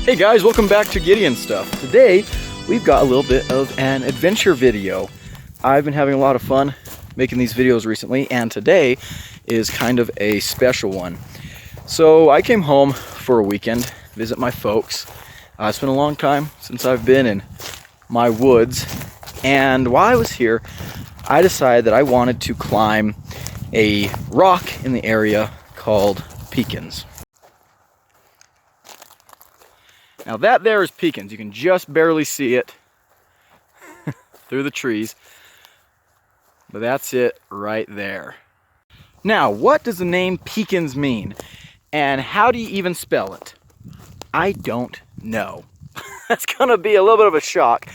Hey guys, welcome back to Gideon Stuff. Today, we've got a little bit of an adventure video. I've been having a lot of fun making these videos recently, and today is kind of a special one. So I came home for a weekend, visit my folks. It's been a long time since I've been in my woods, and while I was here, I decided that I wanted to climb a rock in the area called Pickins. Now that there is Pickins. You can just barely see it through the trees, but that's it right there. Now, what does the name Pickins mean, and how do you even spell it? I don't know. That's gonna be a little bit of a shock,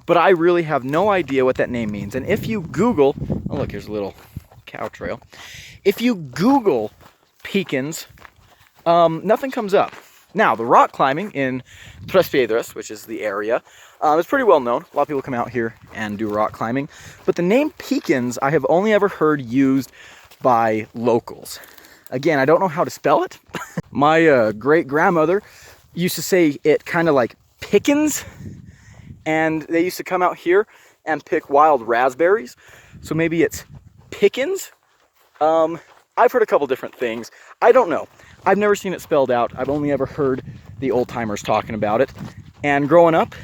but I really have no idea what that name means. And if you Google, oh look, here's a little cow trail. If you Google Pickins, nothing comes up. Now, the rock climbing in Piedras, which is the area, is pretty well known. A lot of people come out here and do rock climbing. But the name Pickins, I have only ever heard used by locals. Again, I don't know how to spell it. My great-grandmother used to say it kind of like Pickins, and they used to come out here and pick wild raspberries. So maybe it's Pickins? I've heard a couple different things. I don't know. I've never seen it spelled out. I've only ever heard the old timers talking about it. And growing up,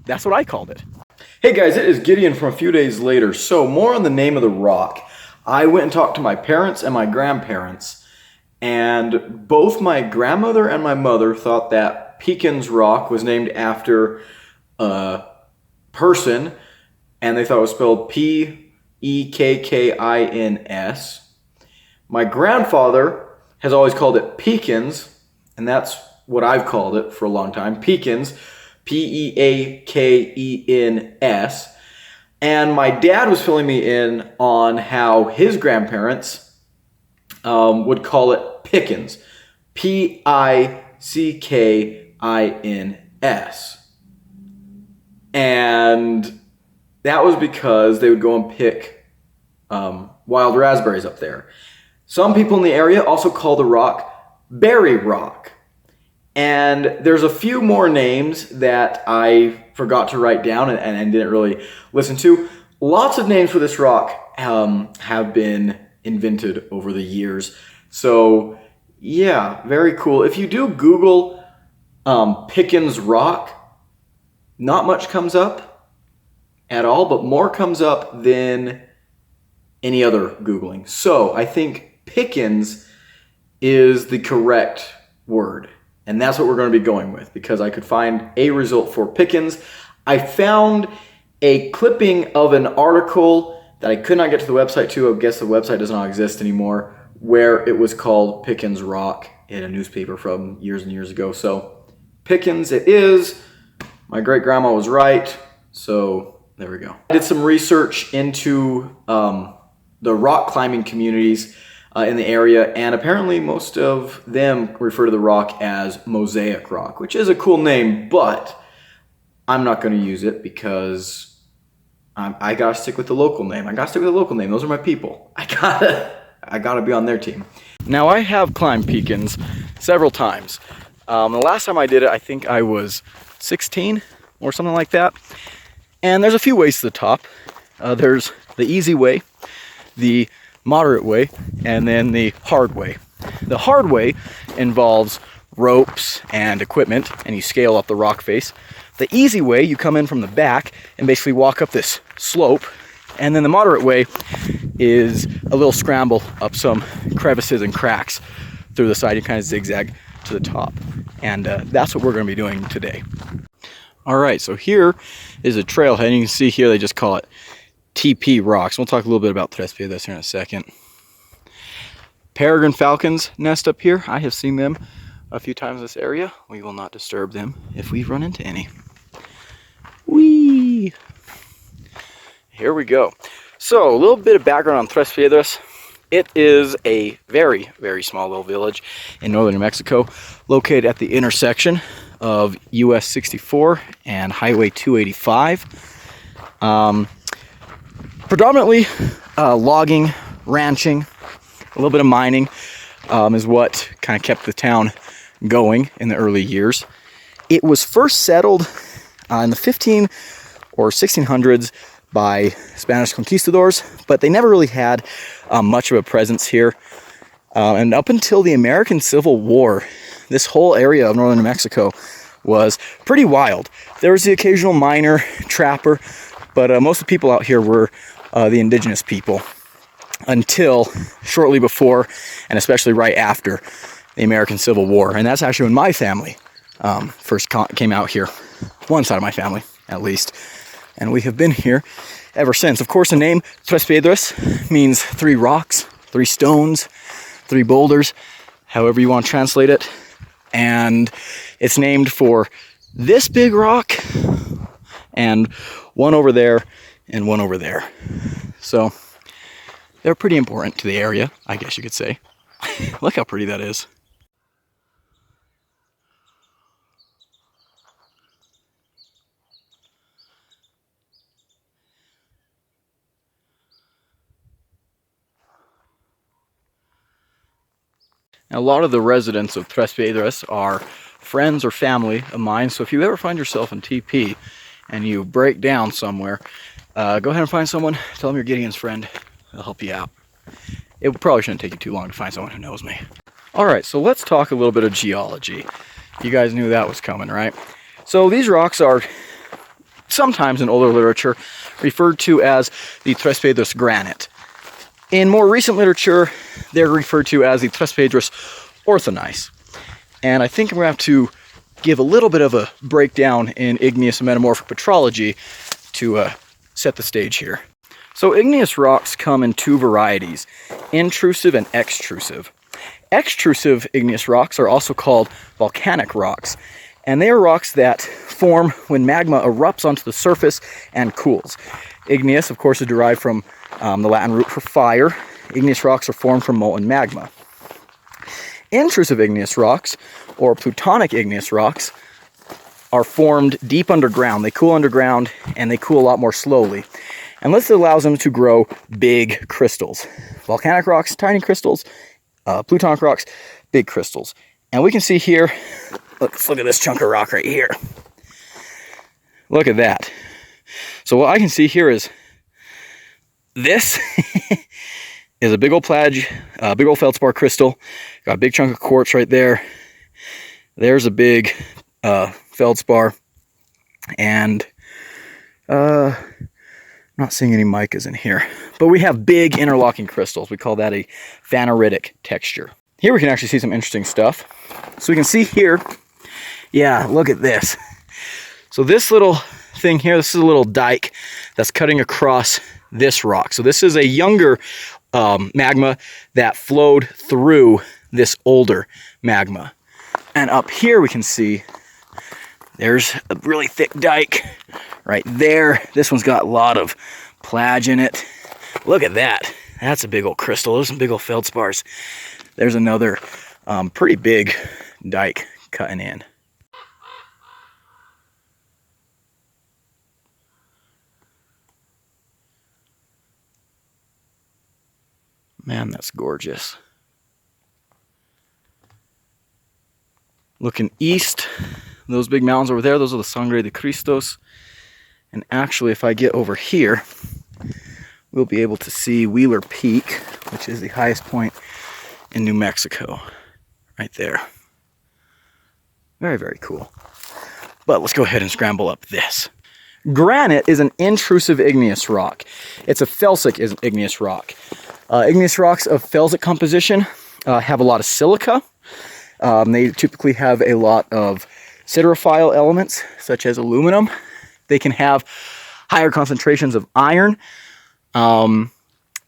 that's what I called it. Hey guys, it is Gideon from a few days later. So more on the name of the rock. I went and talked to my parents and my grandparents, and both my grandmother and my mother thought that Pickins Rock was named after a person, and they thought it was spelled P-E-K-K-I-N-S. My grandfather has always called it Pickins, and that's what I've called it for a long time, Pickins, P-E-A-K-E-N-S. And my dad was filling me in on how his grandparents would call it Pickins, P-I-C-K-I-N-S. And that was because they would go and pick wild raspberries up there. Some people in the area also call the rock Berry Rock. And there's a few more names that I forgot to write down and didn't really listen to. Lots of names for this rock have been invented over the years. So yeah, very cool. If you do Google Pickins Rock, not much comes up at all, but more comes up than any other Googling. So I think Pickins is the correct word, and that's what we're going to be going with, because I could find a result for Pickins. I found a clipping of an article that I could not get to the website to. I guess the website does not exist anymore, where it was called Pickins Rock in a newspaper from years and years ago. So Pickins it is. My great grandma was right, so there we go. I did some research into the rock climbing communities in the area, and apparently most of them refer to the rock as Mosaic Rock, which is a cool name, but I'm not going to use it because I gotta stick with the local name. Those are my people. I gotta be on their team. Now, I have climbed Pickins several times. The last time I did it, I think I was 16 or something like that. And there's a few ways to the top. There's the easy way, the moderate way, and then the hard way. The hard way involves ropes and equipment, and you scale up the rock face. The easy way, you come in from the back and basically walk up this slope, and then the moderate way is a little scramble up some crevices and cracks through the side. You kind of zigzag to the top, and that's what we're going to be doing today. All right, so here is a trailhead, and you can see here they just call it TP Rocks. We'll talk a little bit about Piedras here in a second. Peregrine falcons nest up here. I have seen them a few times in this area. We will not disturb them if we run into any. Whee! Here we go. So a little bit of background on Piedras. It is a very, very small little village in northern New Mexico, located at the intersection of US 64 and Highway 285. Predominantly logging, ranching, a little bit of mining is what kind of kept the town going in the early years. It was first settled in the 15 or 1600s by Spanish conquistadors, but they never really had much of a presence here. And up until the American Civil War, this whole area of northern New Mexico was pretty wild. There was the occasional miner, trapper, but most of the people out here were the indigenous people until shortly before and especially right after the American Civil War. And that's actually when my family first came out here. One side of my family, at least. And we have been here ever since. Of course, the name Tres Piedras means 3 rocks, 3 stones, 3 boulders, however you want to translate it. And it's named for this big rock and one over there and one over there. So they're pretty important to the area, I guess you could say. Look how pretty that is. Now, a lot of the residents of Tres Piedras are friends or family of mine, so if you ever find yourself in TP and you break down somewhere, go ahead and find someone, tell them you're Gideon's friend, they'll help you out. It probably shouldn't take you too long to find someone who knows me. Alright, so let's talk a little bit of geology. You guys knew that was coming, right? So these rocks are sometimes in older literature referred to as the Tres Piedras granite. In more recent literature, they're referred to as the Tres Piedras orthogneiss. And I think I'm going to have to give a little bit of a breakdown in igneous and metamorphic petrology to set the stage here. So igneous rocks come in 2 varieties, intrusive and extrusive. Extrusive igneous rocks are also called volcanic rocks, and they are rocks that form when magma erupts onto the surface and cools. Igneous, of course, is derived from the Latin root for fire. Igneous rocks are formed from molten magma. Intrusive igneous rocks, or plutonic igneous rocks, are formed deep underground. They cool underground, and they cool a lot more slowly. And this allows them to grow big crystals. Volcanic rocks, tiny crystals. Plutonic rocks, big crystals. And we can see here, let's look at this chunk of rock right here. Look at that. So what I can see here is this is a big old big old feldspar crystal. Got a big chunk of quartz right there. There's a big feldspar, and I'm not seeing any micas in here, but we have big interlocking crystals. We call that a phaneritic texture. Here we can actually see some interesting stuff. So we can see here, yeah, look at this. So this little thing here, this is a little dike that's cutting across this rock. So this is a younger magma that flowed through this older magma. And up here we can see there's a really thick dike right there. This one's got a lot of plage in it. Look at that. That's a big old crystal. Those are some big old feldspars. There's another pretty big dike cutting in. Man, that's gorgeous. Looking east, those big mountains over there, those are the Sangre de Cristos. And actually, if I get over here, we'll be able to see Wheeler Peak, which is the highest point in New Mexico, right there. Very, very cool. But let's go ahead and scramble up this. Granite is an intrusive igneous rock. It's a felsic igneous rock. Igneous rocks of felsic composition have a lot of silica. They typically have a lot of siderophile elements, such as aluminum. They can have higher concentrations of iron, and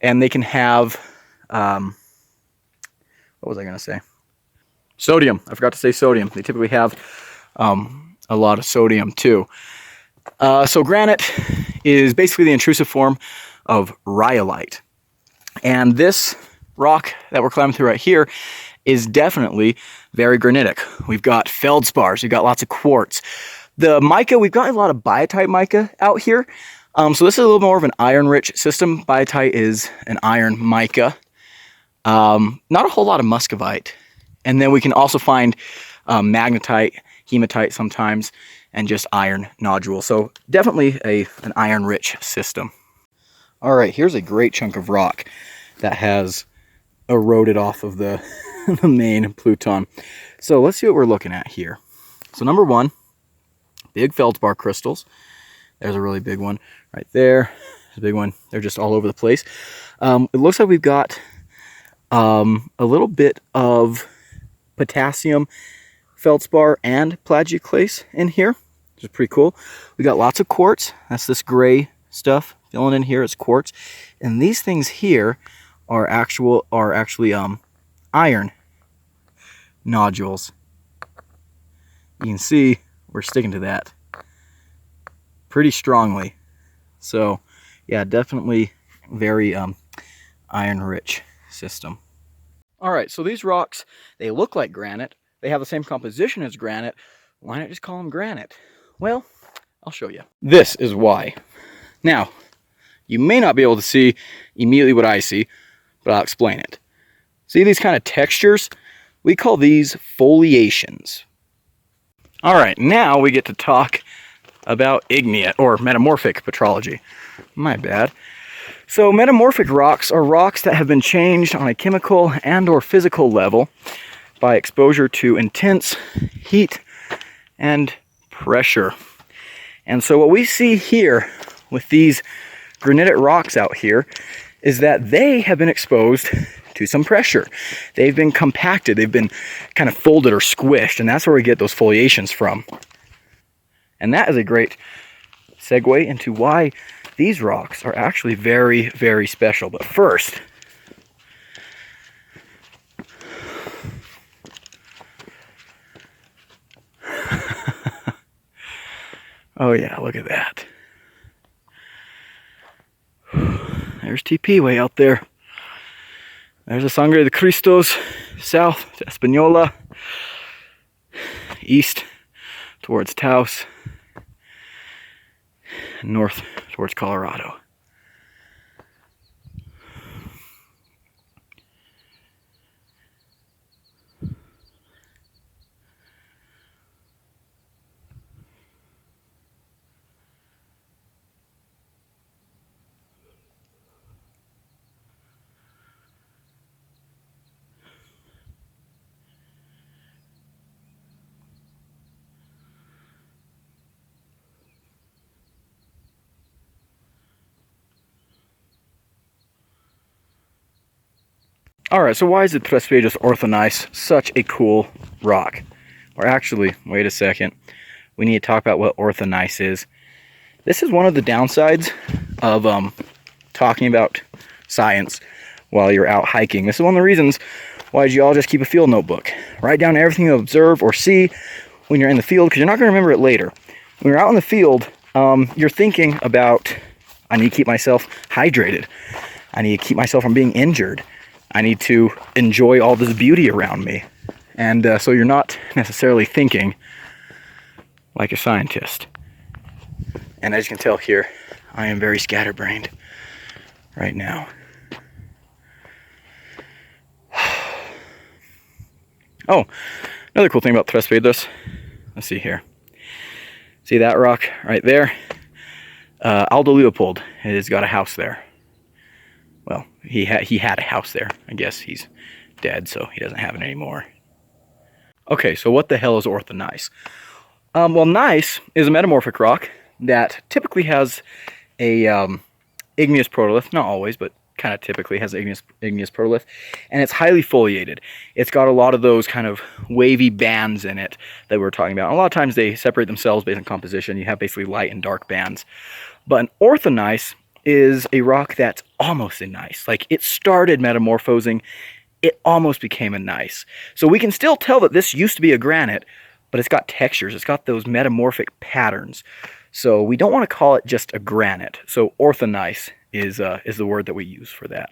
they can have, what was I going to say? Sodium. I forgot to say sodium. They typically have a lot of sodium too. So granite is basically the intrusive form of rhyolite. And this rock that we're climbing through right here is definitely very granitic. We've got feldspars, we've got lots of quartz. The mica, we've got a lot of biotite mica out here. So this is a little more of an iron-rich system. Biotite is an iron mica. Not a whole lot of muscovite. And then we can also find magnetite, hematite sometimes, and just iron nodules. So definitely an iron-rich system. All right, here's a great chunk of rock that has eroded off of the, the main Pluton. So let's see what we're looking at here. So number one, big feldspar crystals. There's a really big one right there. There's a big one. They're just all over the place. It looks like we've got a little bit of potassium feldspar and plagioclase in here, which is pretty cool. We got lots of quartz. That's this gray stuff filling in here. It's quartz, and these things here are actually iron nodules. You can see we're sticking to that pretty strongly. So yeah, definitely very iron rich system. All right, so these rocks, they look like granite. They have the same composition as granite. Why not just call them granite? Well, I'll show you. This is why. Now, you may not be able to see immediately what I see, but I'll explain it. See these kind of textures? We call these foliations. All right, now we get to talk about igneous or metamorphic petrology. My bad. So metamorphic rocks are rocks that have been changed on a chemical and or physical level by exposure to intense heat and pressure. And so what we see here with these granitic rocks out here is that they have been exposed to some pressure. They've been compacted, they've been kind of folded or squished, and that's where we get those foliations from. And that is a great segue into why these rocks are actually very, very special. But first, oh yeah, look at that. There's TP way out there. There's the Sangre de Cristos, south to Española, east towards Taos, north towards Colorado. Alright, so why is the Tres Piedras orthogneiss such a cool rock? Or actually, wait a second. We need to talk about what orthogneiss is. This is one of the downsides of talking about science while you're out hiking. This is one of the reasons why geologists keep a field notebook. Write down everything you observe or see when you're in the field, because you're not going to remember it later. When you're out in the field, you're thinking about, I need to keep myself hydrated. I need to keep myself from being injured. I need to enjoy all this beauty around me. And so you're not necessarily thinking like a scientist. And as you can tell here, I am very scatterbrained right now. Oh, another cool thing about Tres Piedras. Let's see here. See that rock right there? Aldo Leopold has got a house there. Well, he had a house there. I guess he's dead, so he doesn't have it anymore. Okay, so what the hell is orthogneiss? Well, gneiss is a metamorphic rock that typically has a igneous protolith. Not always, but kind of typically has igneous protolith. And it's highly foliated. It's got a lot of those kind of wavy bands in it that we were talking about. And a lot of times they separate themselves based on composition. You have basically light and dark bands. But an orthogneiss is a rock that's almost a gneiss. Like, it started metamorphosing, it almost became a gneiss. So we can still tell that this used to be a granite, but it's got textures, it's got those metamorphic patterns. So we don't want to call it just a granite. So orthogneiss is the word that we use for that.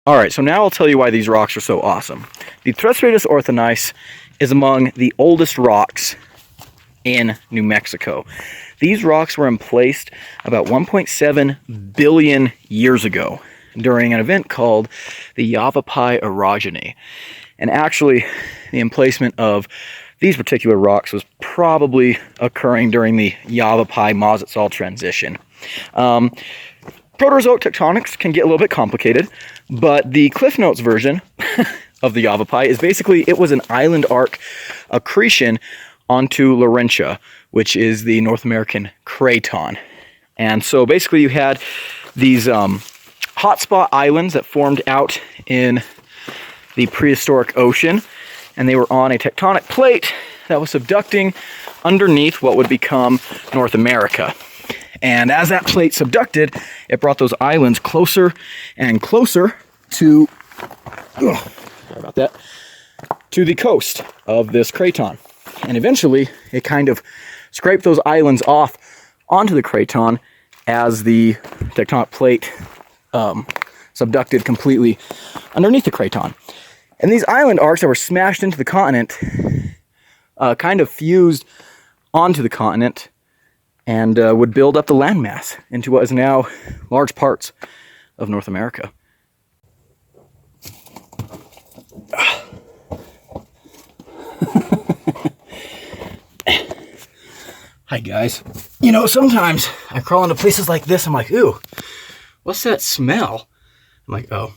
Alright, so now I'll tell you why these rocks are so awesome. The Tres Piedras orthogneiss is among the oldest rocks in New Mexico. These rocks were emplaced about 1.7 billion years ago during an event called the Yavapai orogeny. And actually, the emplacement of these particular rocks was probably occurring during the Yavapai-Mosetsol transition. Proterozoic tectonics can get a little bit complicated, but the Cliff Notes version of the Yavapai is basically, it was an island arc accretion onto Laurentia, which is the North American craton. And so basically you had these hotspot islands that formed out in the prehistoric ocean, and they were on a tectonic plate that was subducting underneath what would become North America. And as that plate subducted, it brought those islands closer and closer to, sorry about that, to the coast of this craton. And eventually, it kind of scraped those islands off onto the craton as the tectonic plate subducted completely underneath the craton. And these island arcs that were smashed into the continent kind of fused onto the continent and would build up the landmass into what is now large parts of North America. Hi guys. You know, sometimes I crawl into places like this, I'm like, ooh, what's that smell? I'm like, oh,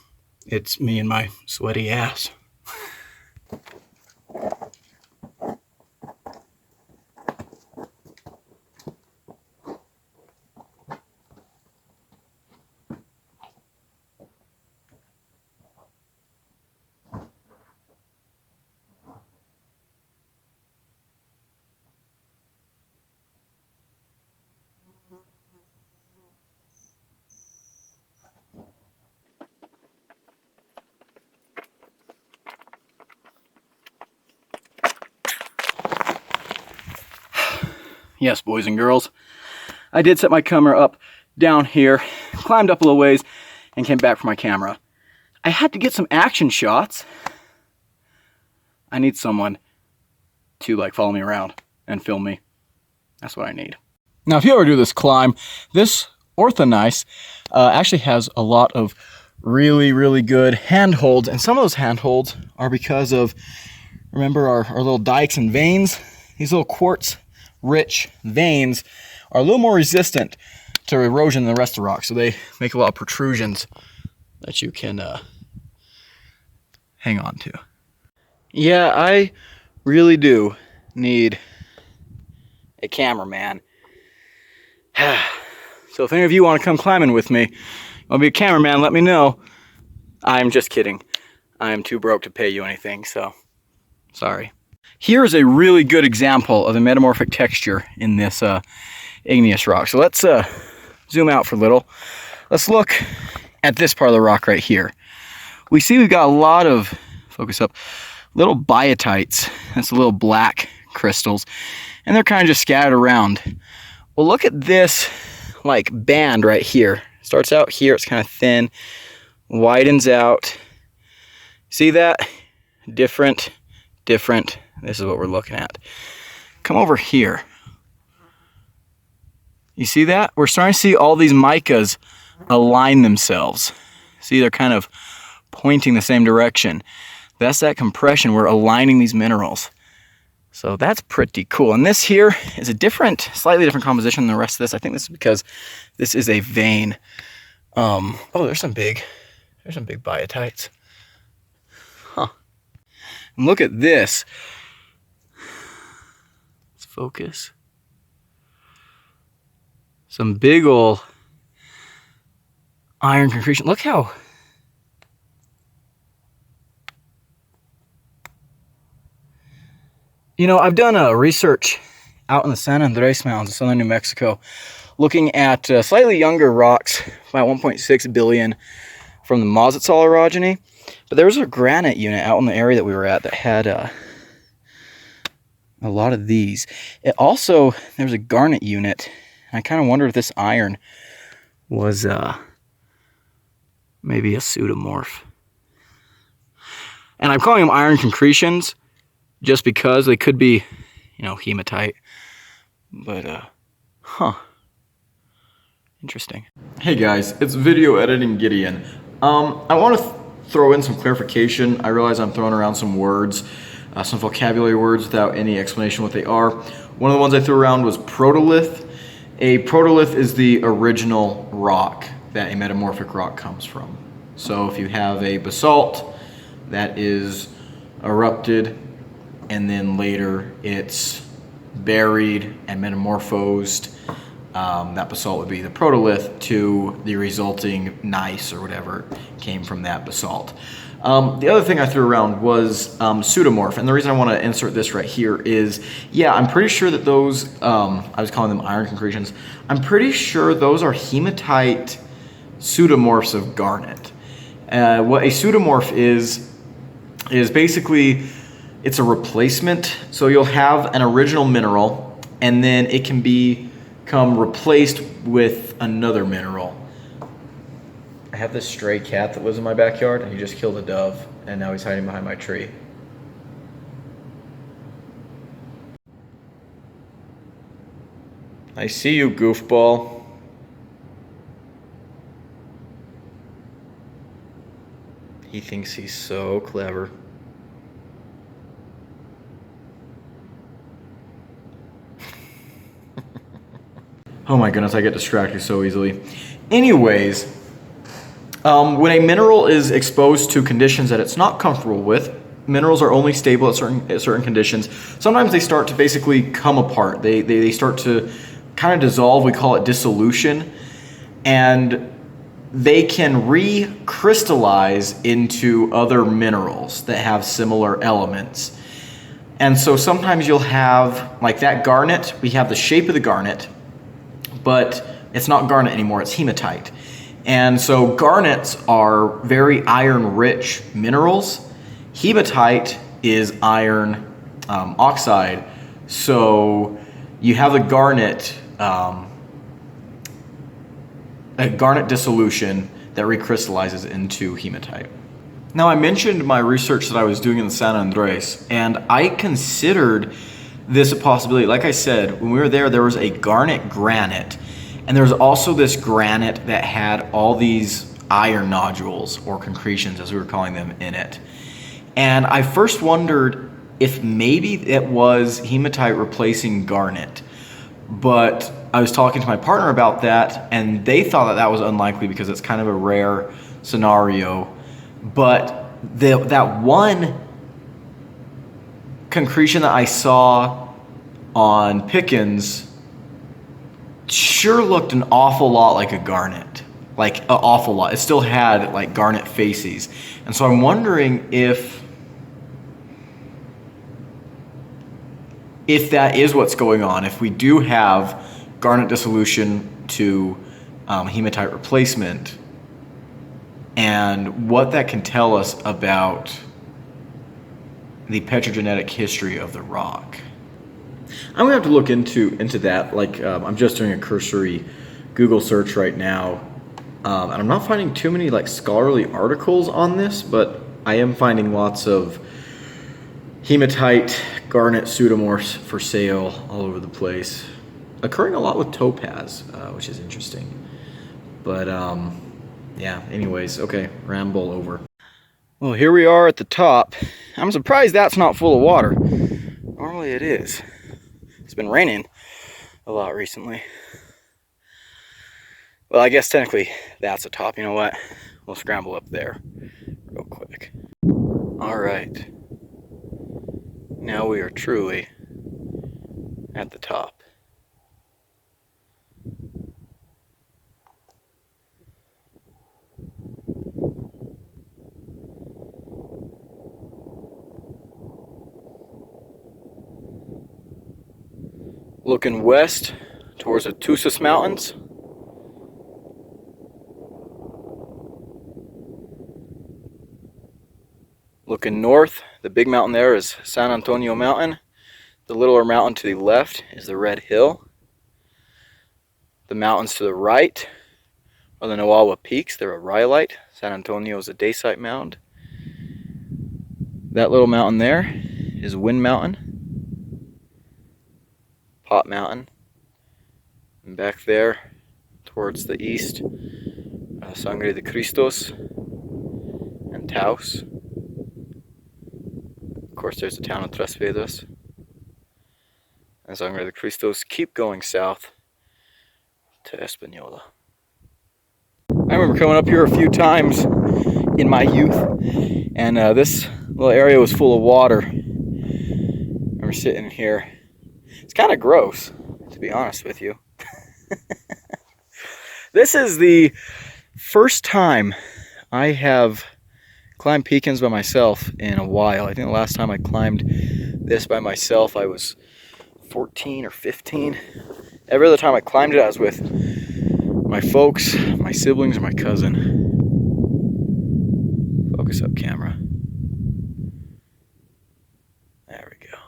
it's me and my sweaty ass. Yes, boys and girls, I did set my camera up down here, climbed up a little ways, and came back for my camera. I had to get some action shots. I need someone to like follow me around and film me. That's what I need. Now, if you ever do this climb, this orthogneiss actually has a lot of really, really good handholds, and some of those handholds are because of, remember our little dikes and veins? These little quartz rich veins are a little more resistant to erosion than the rest of the rock, so they make a lot of protrusions that you can hang on to. Yeah, I really do need a cameraman. So if any of you want to come climbing with me, I'll be a cameraman, let me know. I'm just kidding. I am too broke to pay you anything, so sorry. Here is a really good example of the metamorphic texture in this igneous rock. So let's zoom out for a little. Let's look at this part of the rock right here. We see we've got a lot of, focus up, little biotites. That's the little black crystals. And they're kind of just scattered around. Well, look at this like band right here. Starts out here, it's kind of thin, widens out. See that? Different. This is what we're looking at. Come over here. You see that? We're starting to see all these micas align themselves. See, they're kind of pointing the same direction. That's that compression. We're aligning these minerals. So that's pretty cool. And this here is a different, slightly different composition than the rest of this. I think this is because this is a vein. Oh, there's some big biotites. Huh. And look at this. Let's focus. Some big ol' iron concretion. Look how you know, I've done a research out in the San Andres Mountains in southern New Mexico, looking at slightly younger rocks, about 1.6 billion from the Mosetsol orogeny. But there was a granite unit out in the area that we were at that had a lot of these. It also, there was a garnet unit. I kind of wonder if this iron was maybe a pseudomorph. And I'm calling them iron concretions just because they could be, you know, hematite. But, interesting. Hey guys, it's video editing Gideon. I want to throw in some clarification. I realize I'm throwing around some words. some vocabulary words without any explanation what they are. One of the ones I threw around was protolith. A protolith is the original rock that a metamorphic rock comes from. So if you have a basalt that is erupted and then later it's buried and metamorphosed, that basalt would be the protolith to the resulting gneiss or whatever came from that basalt. The other thing I threw around was pseudomorph, and the reason I want to insert this right here is, yeah, I'm pretty sure that those, I was calling them iron concretions, I'm pretty sure those are hematite pseudomorphs of garnet. What a pseudomorph is basically, it's a replacement. So you'll have an original mineral, and then it can become replaced with another mineral. I have this stray cat that lives in my backyard, and he just killed a dove, and now he's hiding behind my tree. I see you, goofball. He thinks he's so clever. Oh my goodness, I get distracted so easily. Anyways, when a mineral is exposed to conditions that it's not comfortable with, minerals are only stable at certain conditions. Sometimes they start to basically come apart. They start to kind of dissolve. We call it dissolution. And they can recrystallize into other minerals that have similar elements. And so sometimes you'll have, like that garnet, we have the shape of the garnet, but it's not garnet anymore, it's hematite. And so garnets are very iron-rich minerals. Hematite is iron oxide. So you have a garnet dissolution that recrystallizes into hematite. Now, I mentioned my research that I was doing in San Andres, and I considered this a possibility. Like I said, when we were there was a garnet granite, and there's also this granite that had all these iron nodules, or concretions as we were calling them, in it. And I first wondered if maybe it was hematite replacing garnet, but I was talking to my partner about that, and they thought that that was unlikely because it's kind of a rare scenario. But that one concretion that I saw on Pickins sure looked an awful lot like a garnet, like an awful lot. It still had like garnet facies. And so I'm wondering if that is what's going on, if we do have garnet dissolution to hematite replacement, and what that can tell us about the petrogenetic history of the rock. I'm gonna have to look into that. Like I'm just doing a cursory Google search right now, and I'm not finding too many like scholarly articles on this, but I am finding lots of hematite garnet pseudomorphs for sale all over the place, occurring a lot with topaz, which is interesting. But yeah, anyways, okay, ramble over. Well, here we are at the top. I'm surprised that's not full of water. Normally it is. It's been raining a lot recently. Well, I guess technically that's a top. You know what? We'll scramble up there real quick. All right. Now we are truly at the top. Looking west towards the Tusas Mountains. Looking north, the big mountain there is San Antonio Mountain. The littler mountain to the left is the Red Hill. The mountains to the right are the Noawa Peaks. They're a rhyolite. San Antonio is a dacite mound. That little mountain there is Wind Mountain. Pot Mountain, and back there towards the east, Sangre de Cristos and Taos. Of course, there's the town of Tres Piedras. And Sangre de Cristos keep going south to Española. I remember coming up here a few times in my youth, and this little area was full of water. I remember sitting here. It's kind of gross, to be honest with you. This is the first time I have climbed Pickins by myself in a while. I think the last time I climbed this by myself, I was 14 or 15. Every other time I climbed it, I was with my folks, my siblings, or my cousin. Focus up, camera. There we go.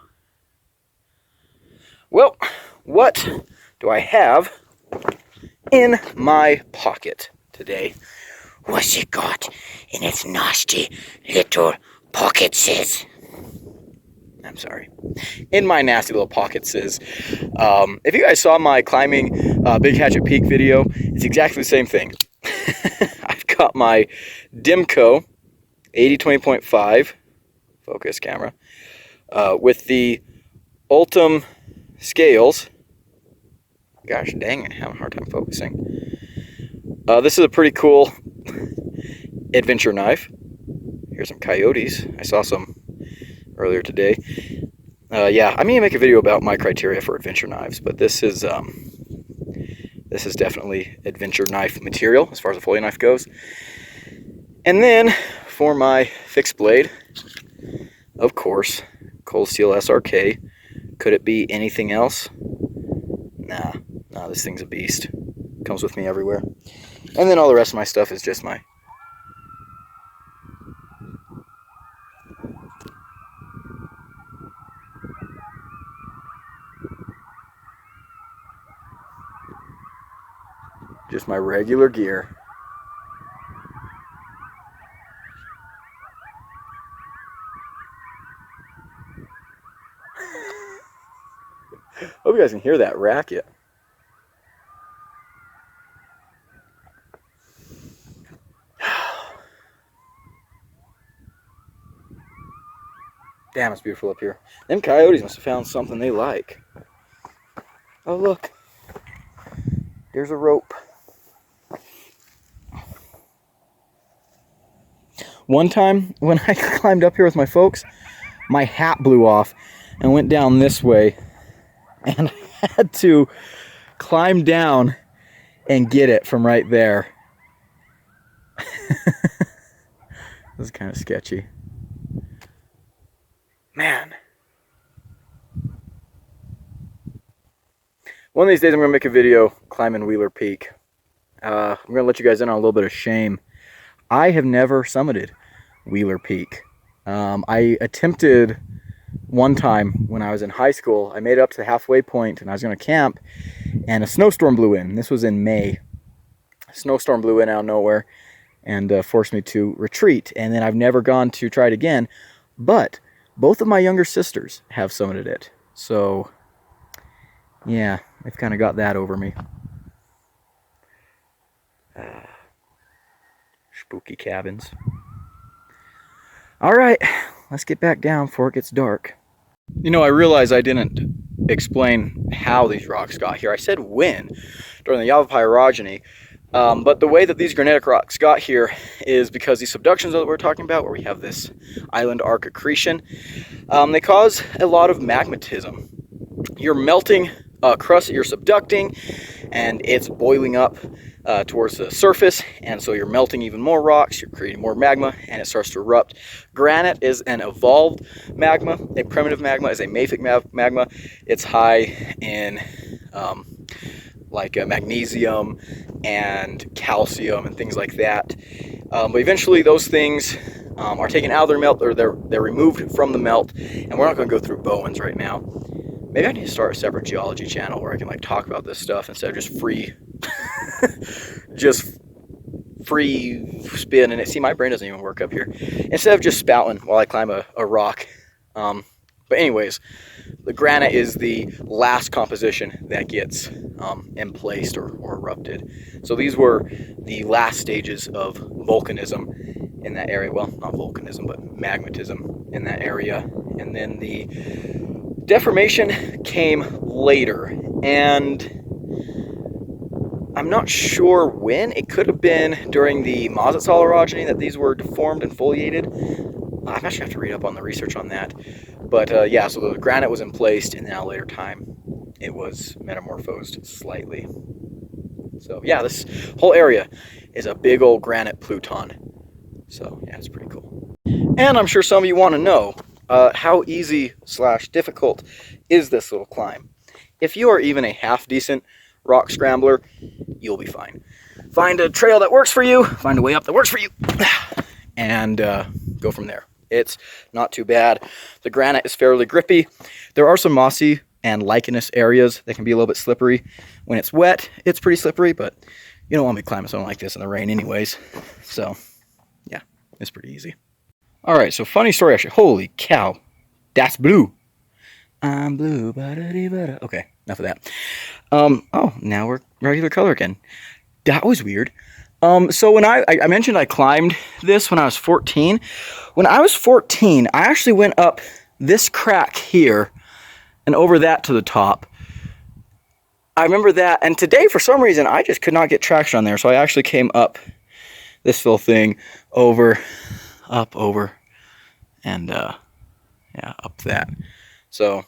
Well, what do I have in my pocket today? What's it got in its nasty little pocketses? I'm sorry. In my nasty little pockets is, if you guys saw my climbing Big Hatchet Peak video, it's exactly the same thing. I've got my Dimco 80-20.5 focus camera with the Ultim scales. Gosh dang it, I'm having a hard time focusing. This is a pretty cool adventure knife. Here's some coyotes. I saw some earlier today. Yeah, I may make a video about my criteria for adventure knives, but this is definitely adventure knife material as far as a folio knife goes. And then for my fixed blade, of course, Cold Steel SRK. Could it be anything else? Nah, this thing's a beast. Comes with me everywhere. And then all the rest of my stuff is just my regular gear. Hope you guys can hear that racket. Damn, it's beautiful up here. Them coyotes must have found something they like. Oh, look. There's a rope. One time when I climbed up here with my folks, my hat blew off and went down this way. And I had to climb down and get it from right there. This is kind of sketchy. Man. One of these days I'm going to make a video climbing Wheeler Peak. I'm going to let you guys in on a little bit of shame. I have never summited Wheeler Peak. I attempted one time when I was in high school. I made it up to the halfway point and I was going to camp, and a snowstorm blew in. This was in May. A snowstorm blew in out of nowhere and forced me to retreat. And then I've never gone to try it again. But both of my younger sisters have summited it. So, yeah, they've kind of got that over me. Spooky cabins. All right, let's get back down before it gets dark. You know, I realize I didn't explain how these rocks got here. I said when, during the Java pyrogeny. But the way that these granitic rocks got here is because these subductions that we're talking about, where we have this island arc accretion, they cause a lot of magmatism. You're melting crust that you're subducting, and it's boiling up towards the surface, and so you're melting even more rocks, you're creating more magma, and it starts to erupt. Granite is an evolved magma. A primitive magma is a mafic magma. It's high in magnesium and calcium and things like that. But eventually those things are taken out of their melt, or they're removed from the melt, and we're not going to go through Bowens right now. Maybe I need to start a separate geology channel where I can talk about this stuff instead of just free spin. And see, my brain doesn't even work up here. Instead of just spouting while I climb a rock. But anyways, the granite is the last composition that gets emplaced or erupted. So these were the last stages of volcanism in that area. Well, not volcanism, but magmatism in that area. and then the deformation came later, and I'm not sure when. It could have been during the Mozart orogeny that these were deformed and foliated. I actually have to read up on the research on that. But yeah, so the granite was emplaced, and now later time it was metamorphosed slightly. So yeah, this whole area is a big old granite pluton. So yeah, it's pretty cool. And I'm sure some of you want to know, how easy / difficult is this little climb? If you are even a half decent rock scrambler, you'll be fine. Find a trail that works for you, find a way up that works for you, and go from there. It's not too bad. The granite is fairly grippy. There are some mossy and lichenous areas that can be a little bit slippery. When it's wet, it's pretty slippery, but you don't want to be climbing something like this in the rain anyways. So yeah, it's pretty easy. All right, so funny story actually. Holy cow, that's blue. I'm blue, ba-da-dee-ba-da. Okay, enough of that. Oh, now we're regular color again. That was weird. So when I mentioned I climbed this when I was 14. When I was 14, I actually went up this crack here and over that to the top. I remember that, and today for some reason I just could not get traction on there, so I actually came up this little thing over, up, over, and yeah, up that. So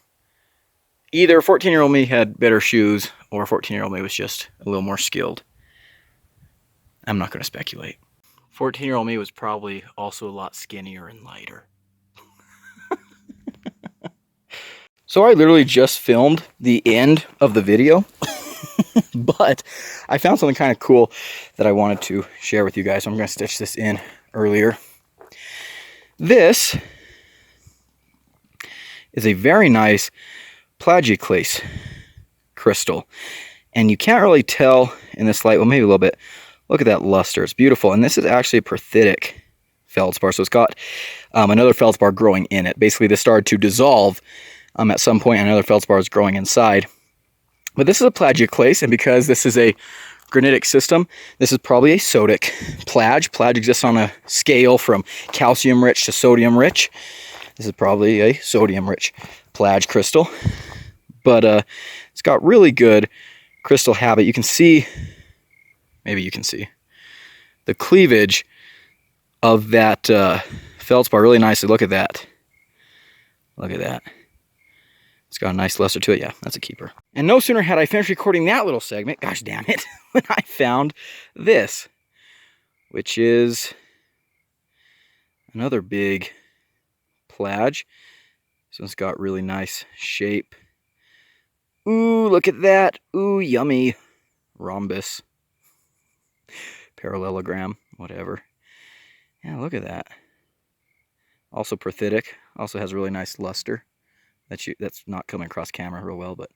either 14-year-old me had better shoes, or 14-year-old me was just a little more skilled. I'm not going to speculate. 14-year-old me was probably also a lot skinnier and lighter. So I literally just filmed the end of the video, but I found something kind of cool that I wanted to share with you guys. So I'm going to stitch this in earlier. This is a very nice plagioclase crystal, and you can't really tell in this light, well, maybe a little bit. Look at that luster, it's beautiful. And this is actually a perthitic feldspar, so it's got another feldspar growing in it. Basically, this started to dissolve at some point, and another feldspar is growing inside. But this is a plagioclase, and because this is a granitic system, this is probably a sodic plage. Plage exists on a scale from calcium-rich to sodium-rich. This is probably a sodium-rich plage crystal. But it's got really good crystal habit. You can see, maybe you can see, the cleavage of that feldspar really nicely. Look at that. Look at that. It's got a nice luster to it. Yeah, that's a keeper. And no sooner had I finished recording that little segment, gosh damn it, when I found this, which is another big plage. This one's got really nice shape. Ooh, look at that. Ooh, yummy. Rhombus. Parallelogram, whatever. Yeah, look at that. Also perthitic. Also has really nice luster. That's not coming across camera real well, but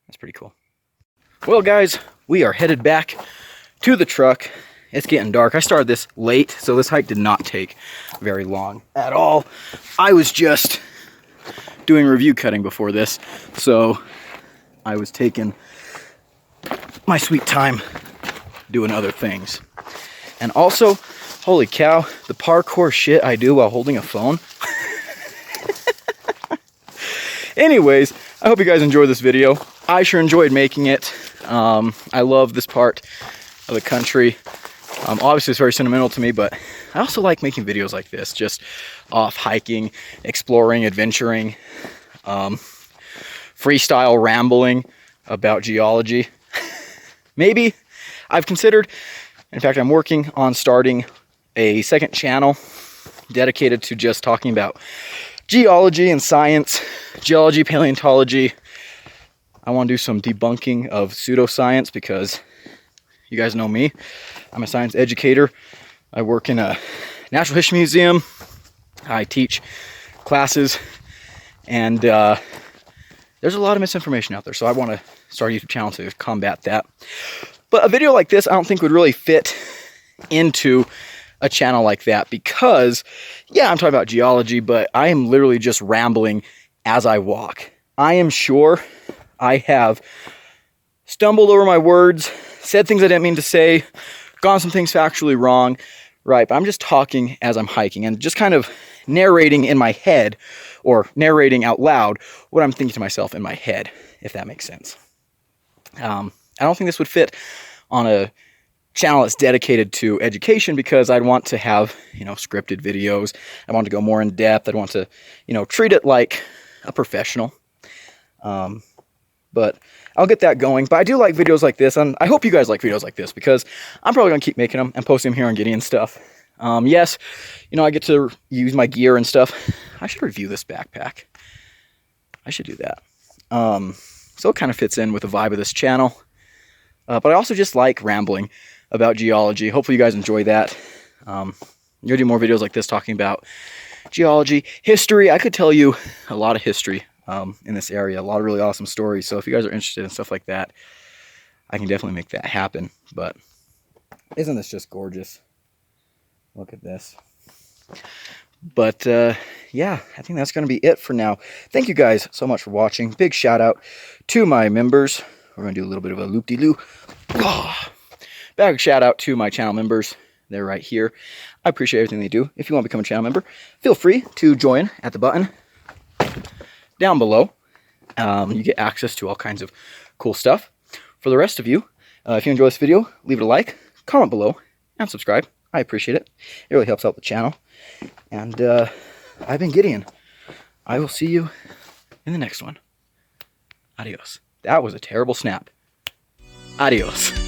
that's pretty cool. Well, guys, we are headed back to the truck. It's getting dark. I started this late, so this hike did not take very long at all. I was just doing review cutting before this, so I was taking my sweet time doing other things. And also, holy cow, the parkour shit I do while holding a phone. Anyways, I hope you guys enjoyed this video. I sure enjoyed making it. I love this part of the country. Obviously, it's very sentimental to me, but I also like making videos like this, just off hiking, exploring, adventuring, freestyle rambling about geology. Maybe I've considered, in fact, I'm working on starting a second channel dedicated to just talking about geology and science, geology, paleontology. I want to do some debunking of pseudoscience because you guys know me. I'm a science educator. I work in a natural history museum. I teach classes, and there's a lot of misinformation out there, so I want to start a YouTube channel to combat that. But a video like this I don't think would really fit into a channel like that because, yeah, I'm talking about geology, but I am literally just rambling as I walk. I am sure I have stumbled over my words, said things I didn't mean to say, gone some things factually wrong, right? But I'm just talking as I'm hiking and just kind of narrating in my head or narrating out loud what I'm thinking to myself in my head, if that makes sense. I don't think this would fit on a channel that's dedicated to education, because I'd want to have, scripted videos. I want to go more in depth. I'd want to, treat it like a professional. But I'll get that going. But I do like videos like this, and I hope you guys like videos like this, because I'm probably going to keep making them and posting them here on Gideon Stuff. Yes, I get to use my gear and stuff. I should review this backpack. I should do that. So it kind of fits in with the vibe of this channel. But I also just like rambling about geology. Hopefully you guys enjoy that. I'm going to do more videos like this talking about geology, history. I could tell you a lot of history in this area, a lot of really awesome stories. So if you guys are interested in stuff like that, I can definitely make that happen. But isn't this just gorgeous? Look at this. But yeah, I think that's going to be it for now. Thank you guys so much for watching. Big shout out to my members. We're going to do a little bit of a loop-de-loo. Big shout out to my channel members. They're right here. I appreciate everything they do. If you want to become a channel member, feel free to join at the button down below. You get access to all kinds of cool stuff. For the rest of you, if you enjoy this video, leave it a like, comment below, and subscribe. I appreciate it. It really helps out the channel. And I've been Gideon. I will see you in the next one. Adios. That was a terrible snap. Adios.